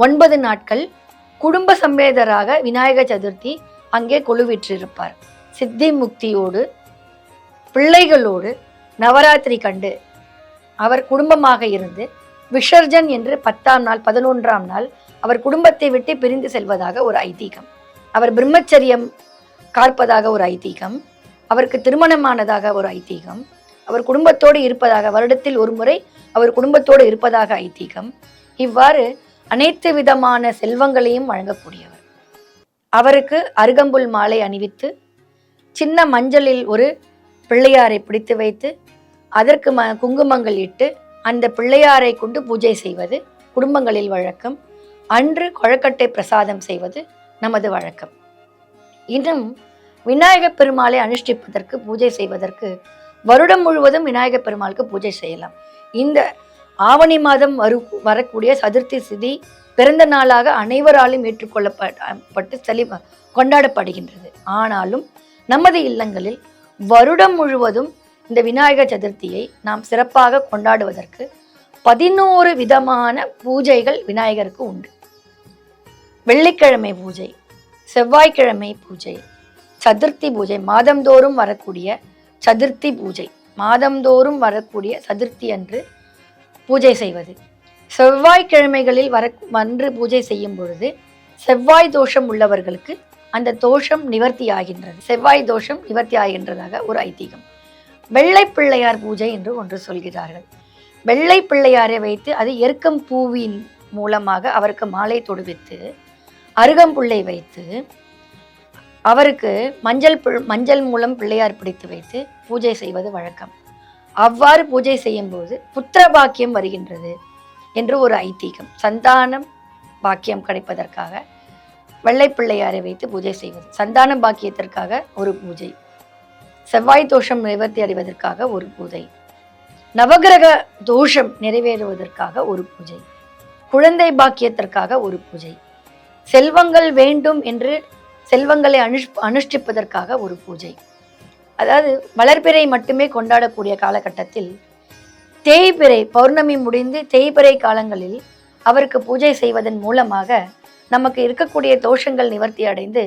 9 நாட்கள் குடும்ப சமேதராக விநாயகர் சதுர்த்தி அங்கே கொலுவிற்றிருப்பார். சித்தி முக்தியோடு பிள்ளைகளோடு நவராத்திரி கண்டு அவர் குடும்பமாக இருந்து விசர்ஜன் என்று 10ஆம் நாள் 11ஆம் நாள் அவர் குடும்பத்தை விட்டு பிரிந்து செல்வதாக ஒரு ஐதீகம். அவர் பிரம்மச்சரியம் காப்பதாக ஒரு ஐதீகம். அவருக்கு திருமணமானதாக ஒரு ஐதீகம். அவர் குடும்பத்தோடு இருப்பதாக, வருடத்தில் ஒரு முறை அவர் குடும்பத்தோடு இருப்பதாக ஐதீகம். இவ்வாறு அனைத்து விதமான செல்வங்களையும் வழங்கக்கூடியவர். அவருக்கு அருகம்புல் மாலை அணிவித்து சின்ன மஞ்சளில் ஒரு பிள்ளையாரை பிடித்து வைத்து அதற்கு குங்குமங்கள் இட்டு அந்த பிள்ளையாரை கொண்டு பூஜை செய்வது குடும்பங்களில் வழக்கம். அன்று கொழக்கட்டை பிரசாதம் செய்வது நமது வழக்கம். இன்னும் விநாயகப் பெருமாளை அனுஷ்டிப்பதற்கு பூஜை செய்வதற்கு வருடம் முழுவதும் விநாயகப் பெருமாளுக்கு பூஜை செய்யலாம். இந்த ஆவணி மாதம் வரக்கூடிய சதுர்த்தி திதி பிறந்த நாளாக அனைவராலும் ஏற்றுக்கொள்ளப்பட்டு கொண்டாடப்படுகின்றது. ஆனாலும் நமது இல்லங்களில் வருடம் முழுவதும் இந்த விநாயகர் சதுர்த்தியை நாம் சிறப்பாக கொண்டாடுவதற்கு 11 விதமான பூஜைகள் விநாயகருக்கு உண்டு. வெள்ளிக்கிழமை பூஜை, செவ்வாய்க்கிழமை பூஜை, சதுர்த்தி பூஜை, மாதந்தோறும் வரக்கூடிய சதுர்த்தி பூஜை, மாதந்தோறும் வரக்கூடிய சதுர்த்தி அன்று பூஜை செய்வது. செவ்வாய்க்கிழமைகளில் அன்று பூஜை செய்யும் பொழுது செவ்வாய் தோஷம் உள்ளவர்களுக்கு அந்த தோஷம் நிவர்த்தி ஆகின்றது. செவ்வாய் தோஷம் நிவர்த்தி ஆகின்றதாக ஒரு ஐதீகம். வெள்ளை பிள்ளையார் பூஜை என்று ஒன்று சொல்கிறார்கள். வெள்ளை பிள்ளையாரை வைத்து அது எருக்கம் பூவின் மூலமாக அவருக்கு மாலை தொடுவித்து அருகம்புல்லை வைத்து அவருக்கு மஞ்சள் மூலம் பிள்ளையார் பிடித்து வைத்து பூஜை செய்வது வழக்கம். அவ்வாறு பூஜை செய்யும்போது புத்திர பாக்கியம் வருகின்றது என்று ஒரு ஐதீகம். சந்தானம் பாக்கியம் கிடைப்பதற்காக வெள்ளை பிள்ளையாரை வைத்து பூஜை செய்வது, சந்தான பாக்கியத்திற்காக ஒரு பூஜை, செவ்வாய் தோஷம் நிவர்த்தி அடைவதற்காக ஒரு பூஜை, நவகிரக தோஷம் நிறைவேறுவதற்காக ஒரு பூஜை, குழந்தை பாக்கியத்திற்காக ஒரு பூஜை, செல்வங்கள் வேண்டும் என்று செல்வங்களை அனுஷ்டிப்பதற்காக ஒரு பூஜை. அதாவது வளர்பிறை மட்டுமே கொண்டாடக்கூடிய காலகட்டத்தில் தேய்பிறை பௌர்ணமி முடிந்து தேய்பிறை காலங்களில் அவருக்கு பூஜை செய்வதன் மூலமாக நமக்கு இருக்கக்கூடிய தோஷங்கள் நிவர்த்தி அடைந்து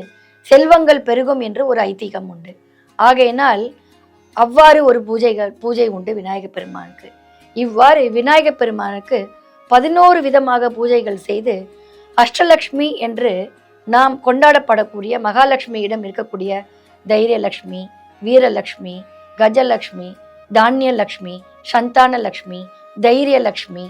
செல்வங்கள் பெருகும் என்று ஒரு ஐதீகம் உண்டு. ஆகையினால் அவ்வாறு ஒரு பூஜை உண்டு விநாயகப் பெருமானுக்கு. இவ்வாறு விநாயகப் பெருமானுக்கு 11 விதமாக பூஜைகள் செய்து அஷ்டலக்ஷ்மி என்று நாம் கொண்டாடப்படக்கூடிய மகாலட்சுமியிடம் இருக்கக்கூடிய தைரியலக்ஷ்மி, வீரலக்ஷ்மி, கஜலக்ஷ்மி, தானியலக்ஷ்மி, சந்தானலக்ஷ்மி, தைரியலக்ஷ்மி,